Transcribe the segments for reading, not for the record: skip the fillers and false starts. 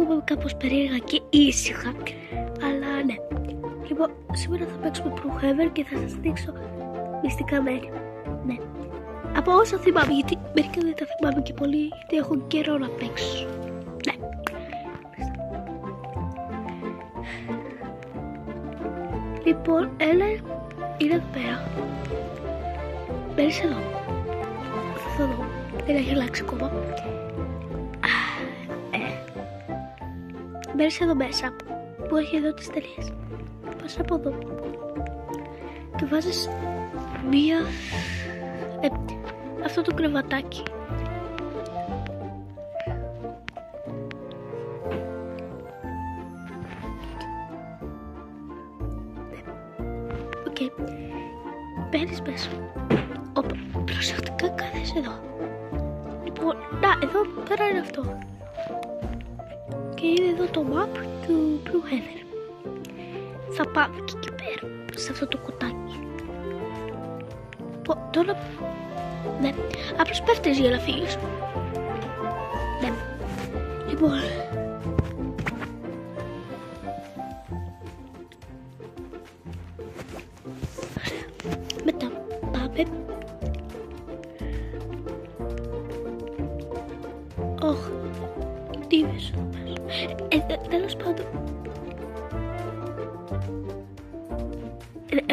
πούμε κάπως περίεργα και ήσυχα. Αλλά ναι. Λοιπόν, σήμερα θα παίξουμε Brookhaven και θα σας δείξω μυστικά μέρη. Ναι. Από όσα θυμάμαι, γιατί μερικά δεν τα θυμάμαι και πολύ, γιατί έχω καιρό να παίξω. Ναι. Λοιπόν, έλα, είναι εδώ πέρα. Μπαίνεις εδώ. Θα δω. Δεν έχει αλλάξει ακόμα. Μπαίνεις εδώ μέσα, που έχει εδώ τις τελείες. Πας από εδώ. Και βάζεις μία... αυτό το κρεβατάκι. Οκ. Μπαίνεις μέσα. Όπα, προσεκτικά κάθεσαι εδώ. Λοιπόν, να, εδώ πέρα είναι αυτό. Και είναι εδώ το map του Brookhaven. Θα πάμε και εκεί πέρα, σε αυτό το κουτάκι. Τώρα, ναι, απλώς πέφτεις για να φύγεις. Ναι, λοιπόν. Μετά πάμε. Ωχ, τι είπες εδώ μέσα. Τέλος πάντων.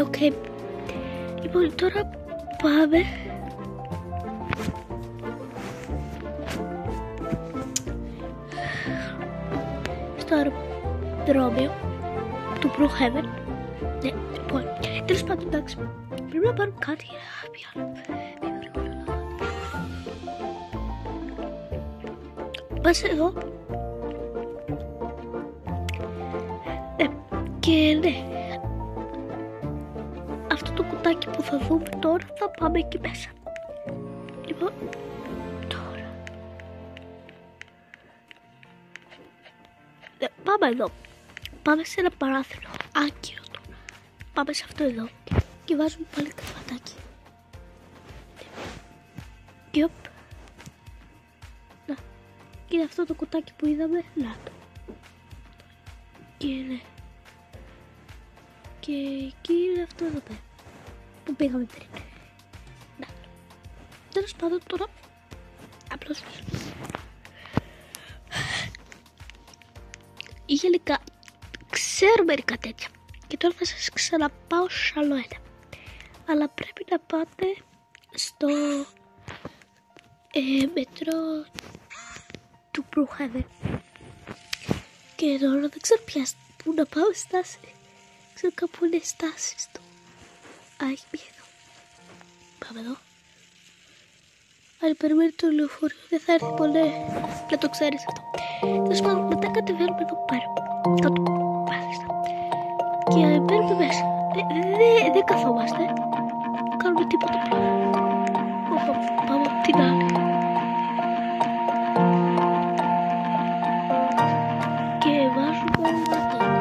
Οκ. Λοιπόν, τώρα πάμε. Στο αεροδρόμιο του Brookhaven. Ναι, λοιπόν. Τέλος πάντων, εντάξει. Πρέπει να πάρουμε κάτι για να πιάνω. Πας εδώ. Και ναι. Αυτό το κουτάκι που θα δούμε τώρα θα πάμε εκεί μέσα. Λοιπόν, τώρα. Πάμε εδώ. Πάμε σε ένα παράθυρο. Άκυρο τώρα. Πάμε σε αυτό εδώ. Και βάζουμε πάλι κρεβατάκι. Και οπ. Να. Και είναι αυτό το κουτάκι που είδαμε. Να το. Και ναι. Και εκεί είναι αυτό εδώ πέρα που πήγαμε πριν. Να. Τέλος πάντων τώρα απλώς γενικά ξέρω μερικά τέτοια και τώρα θα σας ξαναπάω σε άλλο ένα. Αλλά πρέπει να πάτε στο μετρό του Brookhaven. Και τώρα δεν ξέρω πού να πάω στάση. Ξέρω κάπου είναι στάσεις του. Α, έχει μία εδώ. Πάμε εδώ. Αν περιμένει το λεωφορείο δεν θα έρθει πολύ. Να το ξέρεις αυτό. Τέλος πάντων, μετά κατεβαίνουμε εδώ πέρα. Κάτω. Μάλιστα. Και μπαίνουμε μέσα. Δεν καθόμαστε. Δεν κάνουμε τίποτα πλέον. Πάμε από την άλλη. Και βάζουμε ένα τέτοιο.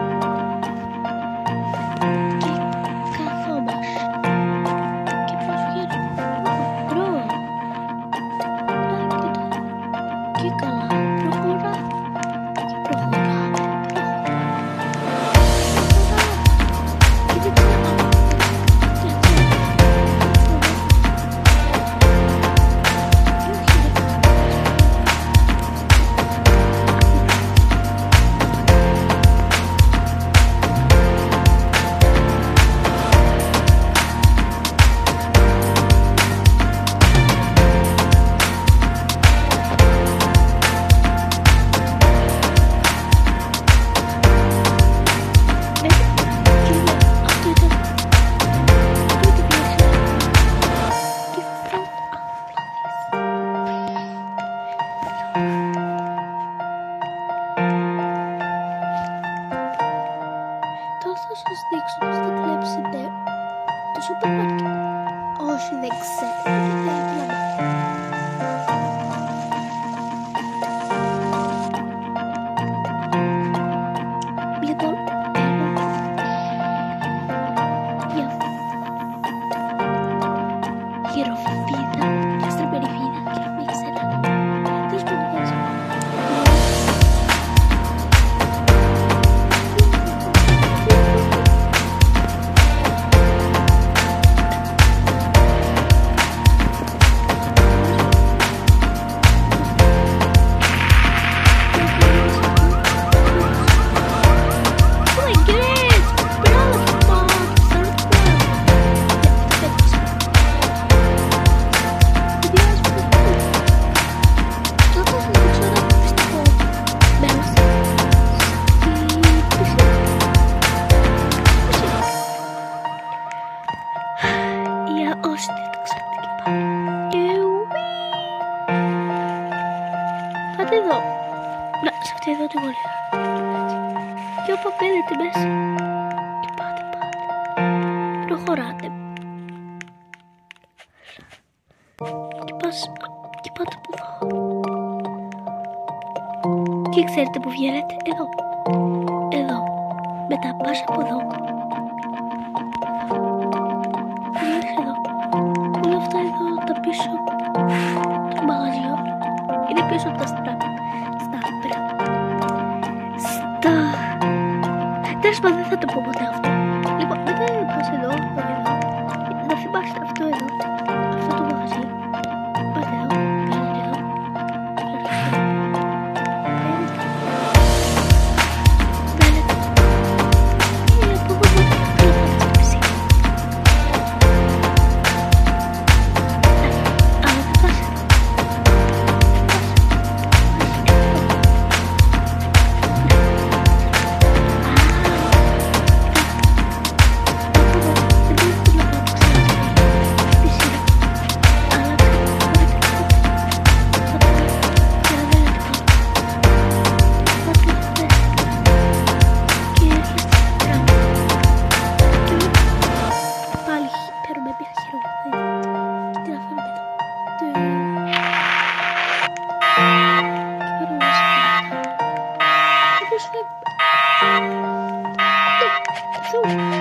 εδώ τη γωνία. Και όπου μπαίνετε μέσα και πάτε. Προχωράτε. Και πάτε από εδώ. Και ξέρετε που βγαίνετε? Εδώ. Μετά πας από εδώ. Βγαίνεις εδώ. Όλα αυτά εδώ τα πίσω το μαγαζιό είναι πίσω από τα στράπη. Τέλος πάντων, δεν θα το πω ποτέ αυτό. Λοιπόν, μετά πας εδώ. Θα θυμάστε αυτό εδώ. Αυτό το μαγαζί. Πάτε εδώ. Κάνετε εδώ. So